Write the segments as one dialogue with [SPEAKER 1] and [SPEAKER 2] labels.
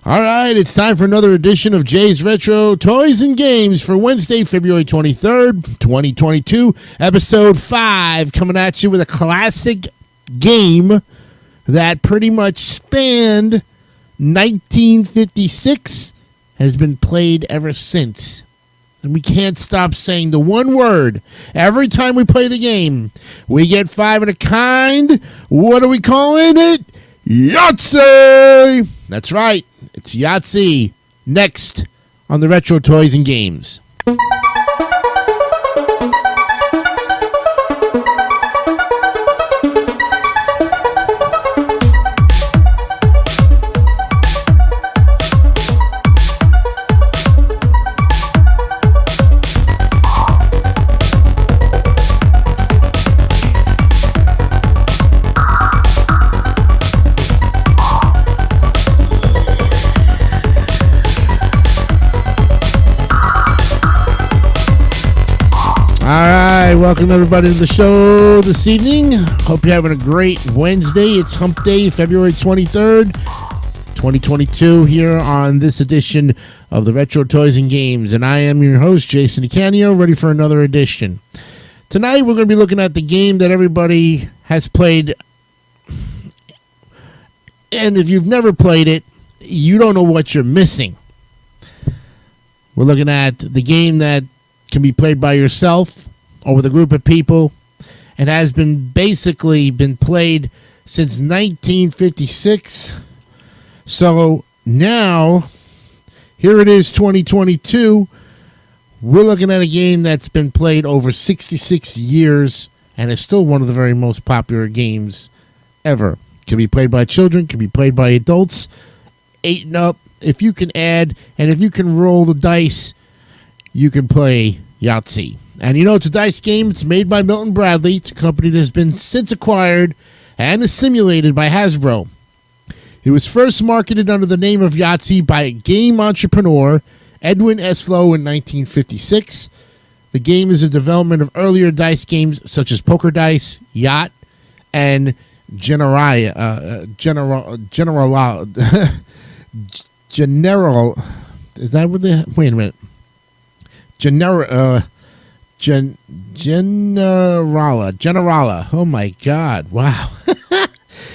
[SPEAKER 1] All right, it's time for another edition of Jay's Retro Toys and Games for Wednesday, February 23rd, 2022, episode 5, coming at you with a classic game that pretty much spanned 1956, has been played ever since. And we can't stop saying the one word every time we play the game. We get 5 of a kind. What are we calling it? YAHTZEE! That's right. It's YAHTZEE next on the Retro Toys and Games. Welcome everybody to the show this evening. Hope you're having a great Wednesday. It's Hump Day, February 23rd, 2022, here on this edition of the Retro Toys and Games. And I am your host, Jason DeCanio, ready for another edition. Tonight we're going to be looking at the game that everybody has played. And if you've never played it, you don't know what you're missing. We're looking at the game that can be played by yourself or with a group of people, and has been played since 1956. So now, here it is, 2022. We're looking at a game that's been played over 66 years and is still one of the very most popular games ever. Can be played by children, can be played by adults, 8 and up. If you can add, and if you can roll the dice, you can play YAHTZEE. And you know, it's a dice game. It's made by Milton Bradley. It's a company that has been since acquired and assimilated by Hasbro. It was first marketed under the name of YAHTZEE by game entrepreneur Edwin Eslow in 1956. The game is a development of earlier dice games such as Poker Dice, Yacht, and General. Is that what they? Wait a minute. Generala. Oh my God. Wow. It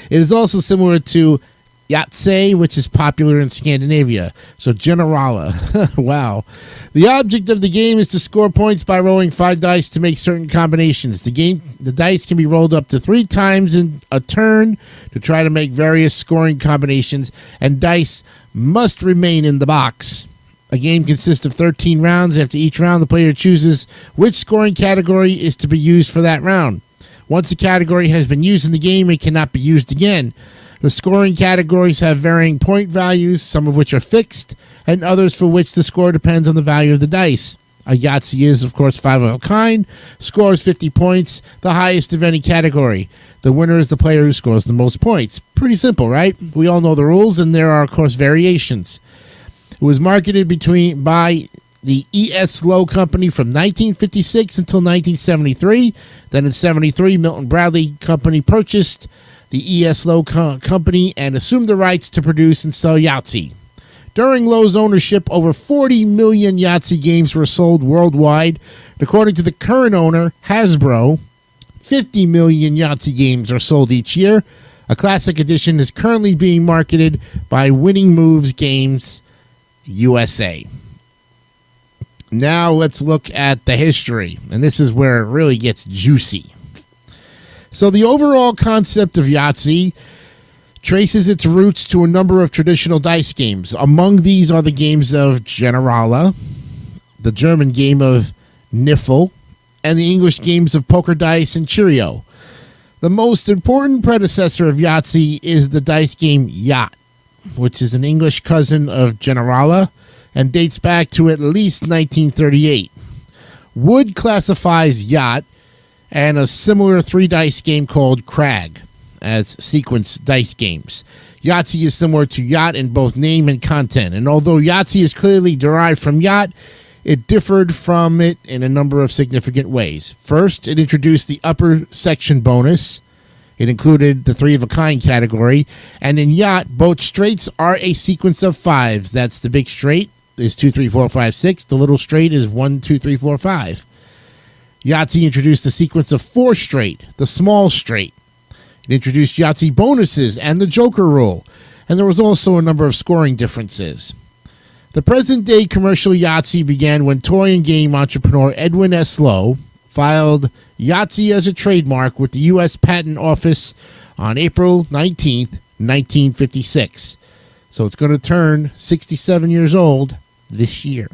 [SPEAKER 1] is also similar to YAHTZEE, which is popular in Scandinavia. So Generala. Wow. The object of the game is to score points by rolling 5 dice to make certain combinations. The dice can be rolled up to 3 times in a turn to try to make various scoring combinations, and dice must remain in the box. A game consists of 13 rounds. After each round, the player chooses which scoring category is to be used for that round. Once a category has been used in the game, it cannot be used again. The scoring categories have varying point values, some of which are fixed, and others for which the score depends on the value of the dice. A YAHTZEE is, of course, 5 of a kind, scores 50 points, the highest of any category. The winner is the player who scores the most points. Pretty simple, right? We all know the rules, and there are, of course, variations. It was marketed by the E.S. Lowe Company from 1956 until 1973. Then in 73, Milton Bradley Company purchased the E.S. Lowe Company and assumed the rights to produce and sell YAHTZEE. During Lowe's ownership, over 40 million YAHTZEE games were sold worldwide. According to the current owner, Hasbro, 50 million YAHTZEE games are sold each year. A classic edition is currently being marketed by Winning Moves Games USA. Now let's look at the history, and this is where it really gets juicy. So the overall concept of YAHTZEE traces its roots to a number of traditional dice games. Among these are the games of Generala, the German game of Niffle, and the English games of Poker Dice and Cheerio. The most important predecessor of YAHTZEE is the dice game Yacht, which is an English cousin of Generala and dates back to at least 1938. Wood classifies Yacht and a similar 3-dice game called Crag as sequence dice games. YAHTZEE is similar to Yacht in both name and content, and although YAHTZEE is clearly derived from Yacht, it differed from it in a number of significant ways. First, it introduced the upper section bonus, It included the 3-of-a-kind category, and in yacht, both straights are a sequence of 5s. That's the big straight is 2, 3, 4, 5, 6. The little straight is 1, 2, 3, 4, 5. YAHTZEE introduced a sequence of 4 straight, the small straight. It introduced YAHTZEE bonuses and the Joker rule, and there was also a number of scoring differences. The present-day commercial YAHTZEE began when toy and game entrepreneur Edwin S. Lowe filed YAHTZEE as a trademark with the U.S. Patent Office on April 19th, 1956. So it's going to turn 67 years old this year,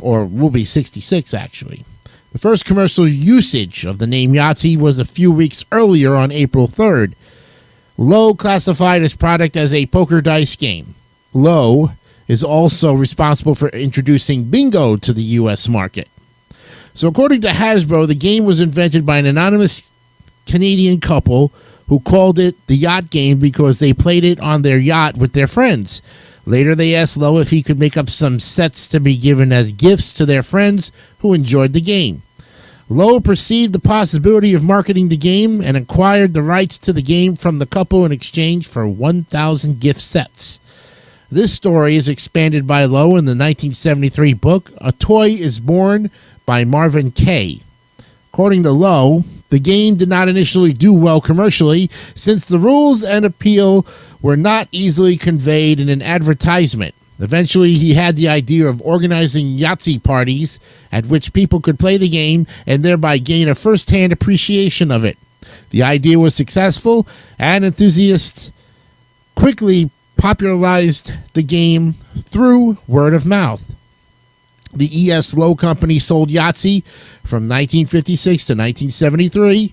[SPEAKER 1] or will be 66 actually. The first commercial usage of the name YAHTZEE was a few weeks earlier on April 3rd. Lowe classified his product as a poker dice game. Lowe is also responsible for introducing bingo to the U.S. market. So according to Hasbro, the game was invented by an anonymous Canadian couple who called it the yacht game because they played it on their yacht with their friends. Later, they asked Lowe if he could make up some sets to be given as gifts to their friends who enjoyed the game. Lowe perceived the possibility of marketing the game and acquired the rights to the game from the couple in exchange for 1,000 gift sets. This story is expanded by Lowe in the 1973 book, A Toy is Born by Marvin Kaye. According to Lowe, the game did not initially do well commercially since the rules and appeal were not easily conveyed in an advertisement. Eventually, he had the idea of organizing YAHTZEE parties at which people could play the game and thereby gain a first-hand appreciation of it. The idea was successful, and enthusiasts quickly popularized the game through word of mouth. The E.S. Lowe Company sold YAHTZEE from 1956 to 1973.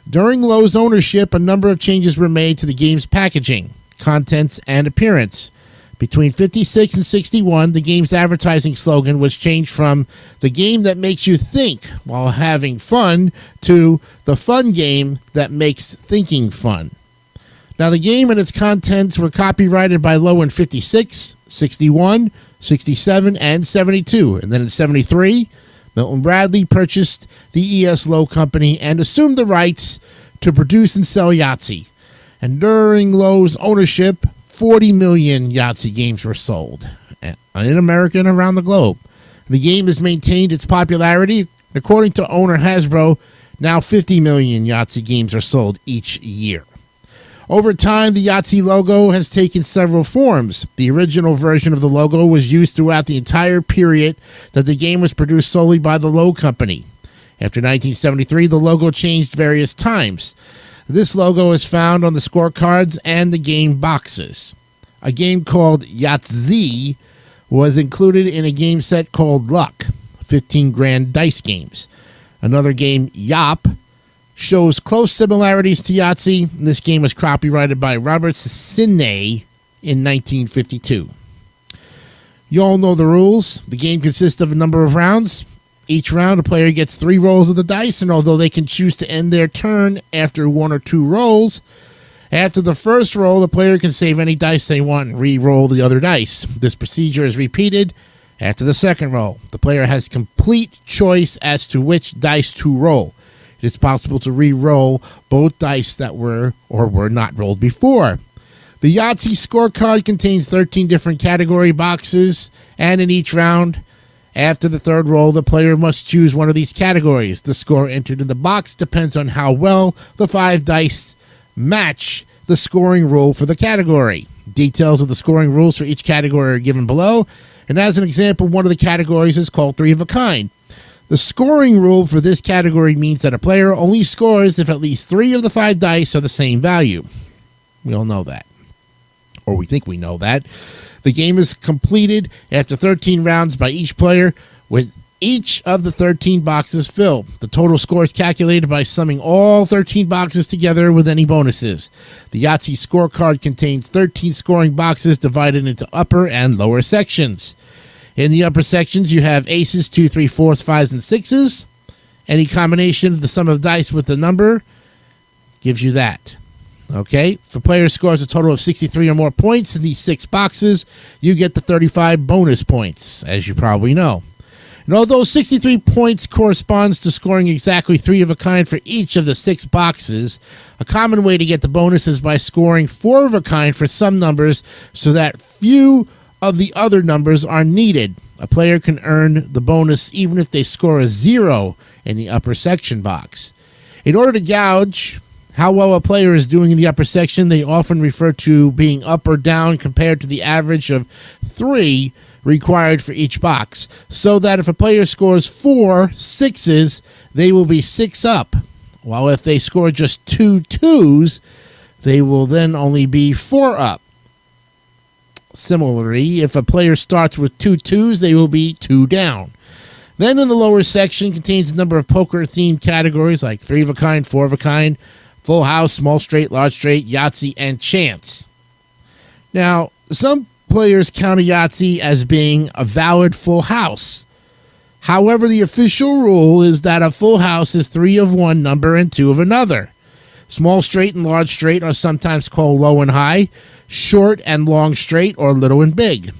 [SPEAKER 1] During Lowe's ownership, a number of changes were made to the game's packaging, contents, and appearance. Between 56 and 61, the game's advertising slogan was changed from the game that makes you think while having fun to the fun game that makes thinking fun. Now, the game and its contents were copyrighted by Lowe in 56, 61, 67, and 72. And then in 73, Milton Bradley purchased the E.S. Lowe Company and assumed the rights to produce and sell YAHTZEE. And during Lowe's ownership, 40 million YAHTZEE games were sold in America and around the globe. The game has maintained its popularity. According to owner Hasbro, now 50 million YAHTZEE games are sold each year. Over time, the YAHTZEE logo has taken several forms. The original version of the logo was used throughout the entire period that the game was produced solely by the Lowe Company. After 1973, the logo changed various times. This logo is found on the scorecards and the game boxes. A game called YAHTZEE was included in a game set called Luck, 15 grand dice games. Another game, Yop, shows close similarities to YAHTZEE. This game was copyrighted by Robert Sidney in 1952. You all know the rules. The game consists of a number of rounds. Each round, a player gets 3 rolls of the dice, and although they can choose to end their turn after 1 or 2 rolls, after the first roll, the player can save any dice they want and re-roll the other dice. This procedure is repeated after the second roll. The player has complete choice as to which dice to roll. It is possible to re-roll both dice that were or were not rolled before. The YAHTZEE scorecard contains 13 different category boxes, and in each round, after the third roll, the player must choose one of these categories. The score entered in the box depends on how well the 5 dice match the scoring rule for the category. Details of the scoring rules for each category are given below, and as an example, one of the categories is called 3-of-a-kind. The scoring rule for this category means that a player only scores if at least 3 of the 5 dice are the same value. We all know that. Or we think we know that. The game is completed after 13 rounds by each player, with each of the 13 boxes filled. The total score is calculated by summing all 13 boxes together with any bonuses. The YAHTZEE scorecard contains 13 scoring boxes divided into upper and lower sections. In the upper sections, you have aces, 2, 3, 4s, 5s, and 6s. Any combination of the sum of dice with the number gives you that. Okay, if a player scores a total of 63 or more points in these 6 boxes, you get the 35 bonus points, as you probably know. And although 63 points corresponds to scoring exactly 3 of a kind for each of the 6 boxes, a common way to get the bonus is by scoring 4 of a kind for some numbers so that few of the other numbers are needed. A player can earn the bonus even if they score a 0 in the upper section box. In order to gauge how well a player is doing in the upper section, they often refer to being up or down compared to the average of 3 required for each box, so that if a player scores 4 6s, they will be 6 up, while if they score just 2 2s, they will then only be 4 up. Similarly, if a player starts with 2 2s, they will be 2 down. Then in the lower section contains a number of poker-themed categories like 3 of a kind, 4 of a kind, full house, small straight, large straight, Yahtzee, and chance. Now, some players count a Yahtzee as being a valid full house. However, the official rule is that a full house is 3 of one number and 2 of another. Small straight and large straight are sometimes called low and high, short and long straight, or little and big.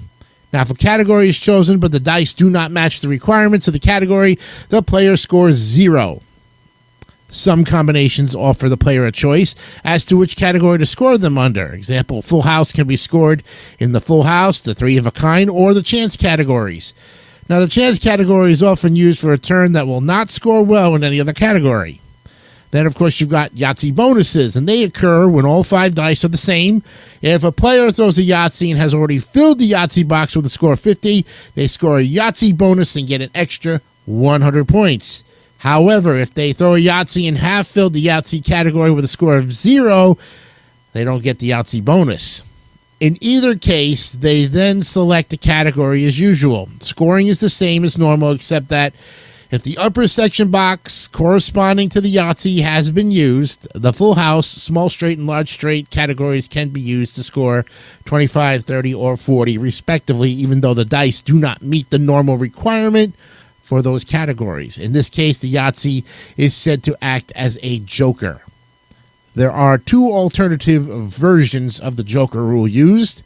[SPEAKER 1] Now, if a category is chosen but the dice do not match the requirements of the category, the player scores 0. Some combinations offer the player a choice as to which category to score them under. Example, full house can be scored in the full house, the 3 of a kind, or the chance categories. Now, the chance category is often used for a turn that will not score well in any other category. Then, of course, you've got Yahtzee bonuses, and they occur when all 5 dice are the same. If a player throws a Yahtzee and has already filled the Yahtzee box with a score of 50, they score a Yahtzee bonus and get an extra 100 points. However, if they throw a Yahtzee and have filled the Yahtzee category with a score of 0, they don't get the Yahtzee bonus. In either case, they then select a category as usual. Scoring is the same as normal, except that if the upper section box corresponding to the Yahtzee has been used, the full house, small straight, and large straight categories can be used to score 25, 30, or 40, respectively, even though the dice do not meet the normal requirement for those categories. In this case, the Yahtzee is said to act as a joker. There are 2 alternative versions of the joker rule used.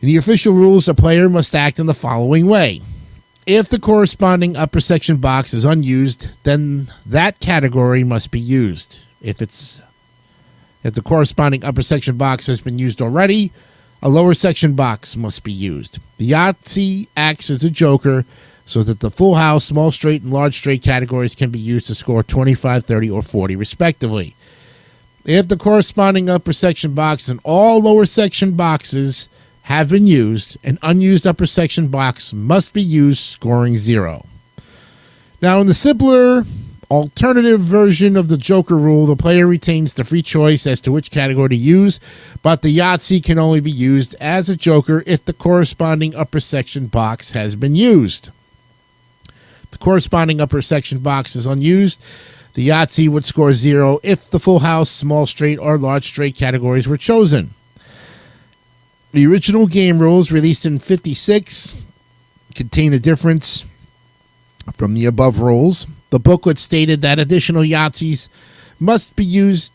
[SPEAKER 1] In the official rules, a player must act in the following way. If the corresponding upper section box is unused, then that category must be used. If the corresponding upper section box has been used already, a lower section box must be used. The Yahtzee acts as a joker so that the full house, small straight, and large straight categories can be used to score 25, 30, or 40, respectively. If the corresponding upper section box and all lower section boxes have been used, an unused upper section box must be used, scoring 0. Now, in the simpler alternative version of the joker rule, the player retains the free choice as to which category to use, but the Yahtzee can only be used as a joker if the corresponding upper section box has been used. If the corresponding upper section box is unused, the Yahtzee would score 0 if the full house, small straight, or large straight categories were chosen. The original game rules, released in '56, contain a difference from the above rules. The booklet stated that additional Yahtzees must be used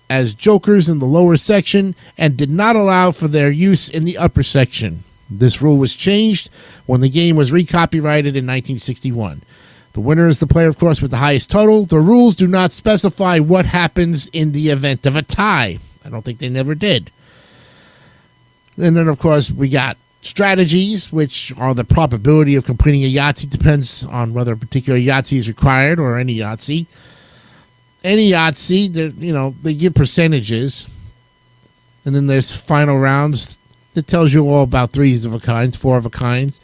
[SPEAKER 1] as jokers in the lower section and did not allow for their use in the upper section. This rule was changed when the game was recopyrighted in 1961. The winner is the player, of course, with the highest total. The rules do not specify what happens in the event of a tie. I don't think they never did. And then, of course, we got strategies, which are the probability of completing a Yahtzee. Depends on whether a particular Yahtzee is required or any Yahtzee. Any Yahtzee, they give percentages. And then there's final rounds that tells you all about 3s of a kind, 4 of a kind,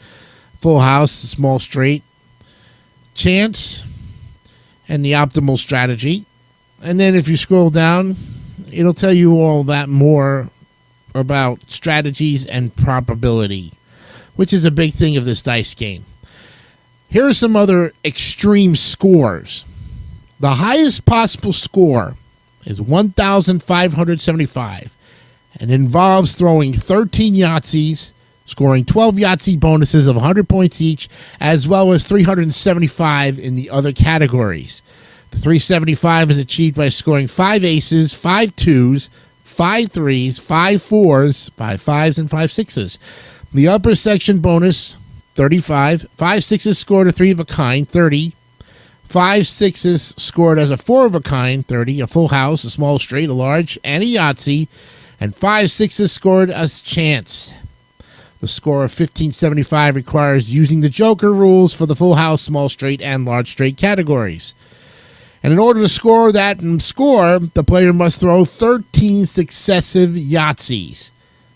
[SPEAKER 1] full house, small straight, chance, and the optimal strategy. And then if you scroll down, it'll tell you all that more about strategies and probability, which is a big thing of this dice game. Here are some other extreme scores. The highest possible score is 1,575 and involves throwing 13 Yahtzees, scoring 12 Yahtzee bonuses of 100 points each, as well as 375 in the other categories. The 375 is achieved by scoring 5 aces, 5 2s, 5 3s, 5 4s, 5 5s, and 5 6s. The upper section bonus 35. 5 sixes scored a 3 of a kind, 30. 5 sixes scored as a 4 of a kind, 30. A full house, a small straight, a large, and a Yahtzee. And 5 sixes scored as chance. The score of 1575 requires using the Joker rules for the full house, small straight, and large straight categories. And in order to score that score, the player must throw 13 successive Yahtzees.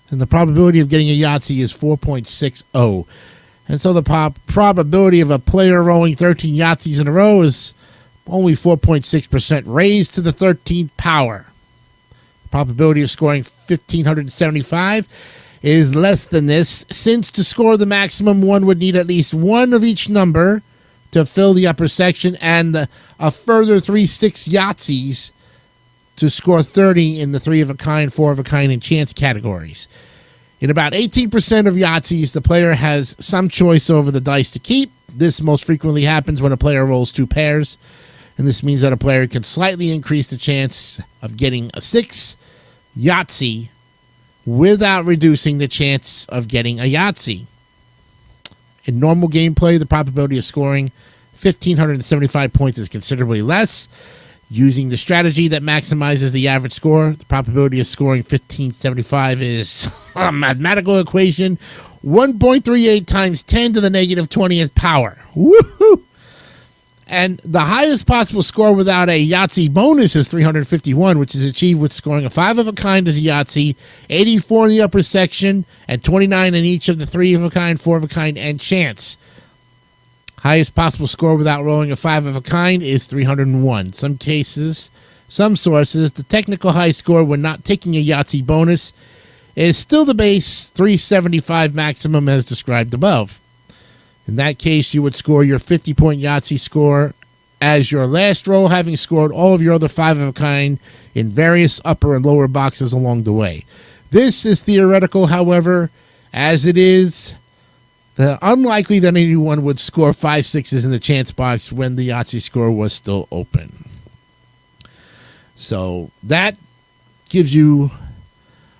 [SPEAKER 1] And the probability of getting a Yahtzee is 4.60. And so the probability of a player rolling 13 Yahtzees in a row is only 4.6% raised to the 13th power. The probability of scoring 1575 is less than this, since to score the maximum, one would need at least one of each number to fill the upper section, and a further 3 6 Yahtzees to score 30 in the 3 of a kind, 4 of a kind, and chance categories. In about 18% of Yahtzees, the player has some choice over the dice to keep. This most frequently happens when a player rolls 2 pairs, and this means that a player can slightly increase the chance of getting a 6 Yahtzee without reducing the chance of getting a Yahtzee. In normal gameplay, the probability of scoring 1,575 points is considerably less. Using the strategy that maximizes the average score, the probability of scoring 1575 is a mathematical equation, 1.38 times 10 to the negative 20th power. Woohoo! And the highest possible score without a Yahtzee bonus is 351, which is achieved with scoring a 5 of a kind as a Yahtzee, 84 in the upper section, and 29 in each of the 3 of a kind, 4 of a kind, and chance. Highest possible score without rolling a 5 of a kind is 301. Some sources, the technical high score when not taking a Yahtzee bonus is still the base 375 maximum as described above. In that case, you would score your 50-point Yahtzee score as your last roll, having scored all of your other 5 of a kind in various upper and lower boxes along the way. This is theoretical, however, as it is unlikely that anyone would score 5 6s in the chance box when the Yahtzee score was still open. So that gives you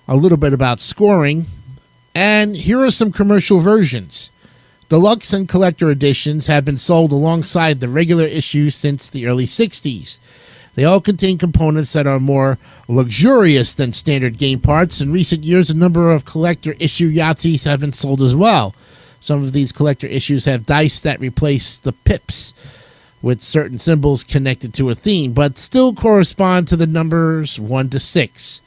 [SPEAKER 1] a little bit about scoring. And here are some commercial versions. Deluxe and collector editions have been sold alongside the regular issues since the early 60s. They all contain components that are more luxurious than standard game parts. In recent years, a number of collector issue Yahtzees have been sold as well. Some of these collector issues have dice that replace the pips with certain symbols connected to a theme, but still correspond to the numbers 1 to 6.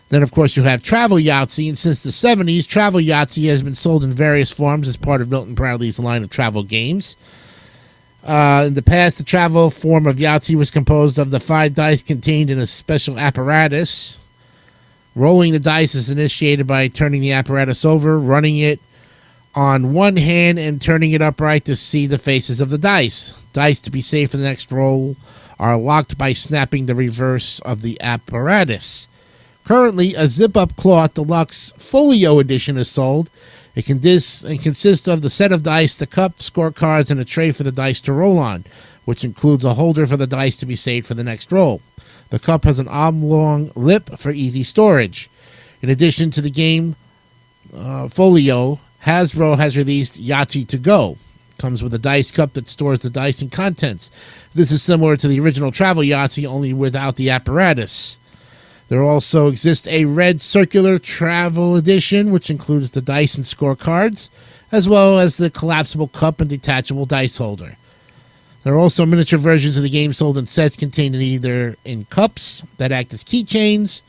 [SPEAKER 1] Then, of course, you have Travel Yahtzee, and since the 70s, Travel Yahtzee has been sold in various forms as part of Milton Bradley's line of travel games. In the past, the travel form of Yahtzee was composed of the 5 dice contained in a special apparatus. Rolling the dice is initiated by turning the apparatus over, running it on one hand, and turning it upright to see the faces of the dice. Dice to be saved for the next roll are locked by snapping the reverse of the apparatus. Currently, a zip-up cloth deluxe folio edition is sold. It consists of the set of dice, the cup, scorecards, and a tray for the dice to roll on, which includes a holder for the dice to be saved for the next roll. The cup has an oblong lip for easy storage. In addition to the game folio, Hasbro has released Yahtzee to Go. It comes with a dice cup that stores the dice and contents. This is similar to the original Travel Yahtzee, only without the apparatus. There also exists a red circular travel edition, which includes the dice and scorecards, as well as the collapsible cup and detachable dice holder. There are also miniature versions of the game sold in sets contained either in cups that act as keychains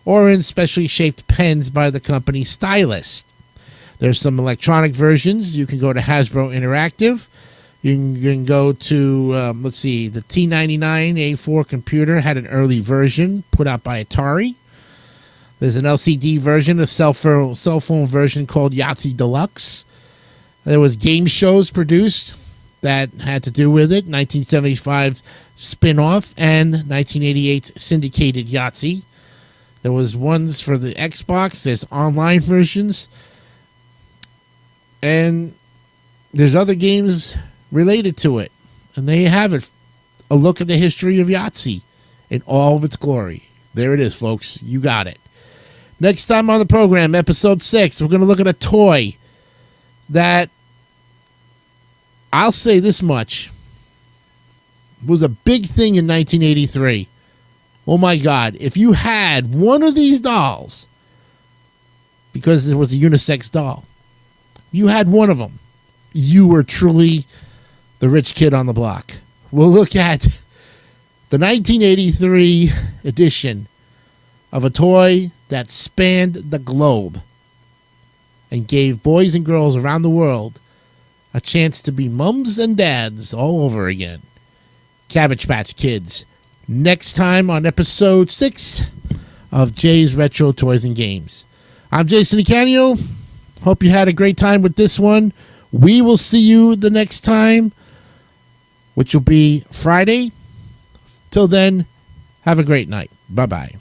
[SPEAKER 1] or in specially shaped pens by the company Stylus. There's some electronic versions. You can go to Hasbro Interactive. You can go to, the T99A4 computer had an early version put out by Atari. There's an LCD version, a cell phone version called Yahtzee Deluxe. There was game shows produced that had to do with it, 1975 spin-off and 1988 syndicated Yahtzee. There was ones for the Xbox. There's online versions. And there's other games related to it. And there you have it. A look at the history of Yahtzee in all of its glory. There it is, folks. You got it. Next time on the program, episode 6, we're going to look at a toy that I'll say this much. It was a big thing in 1983. Oh my God. If you had one of these dolls, because it was a unisex doll, you had one of them, you were truly the rich kid on the block. We'll look at the 1983 edition of a toy that spanned the globe and gave boys and girls around the world a chance to be mums and dads all over again. Cabbage Patch Kids. Next time on episode 6 of Jay's Retro Toys and Games. I'm Jason Icanio. Hope you had a great time with this one. We will see you the next time, which will be Friday. Till then, have a great night. Bye-bye.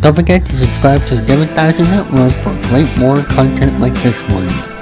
[SPEAKER 2] Don't forget to subscribe to the David3000 Network for great more content like this one.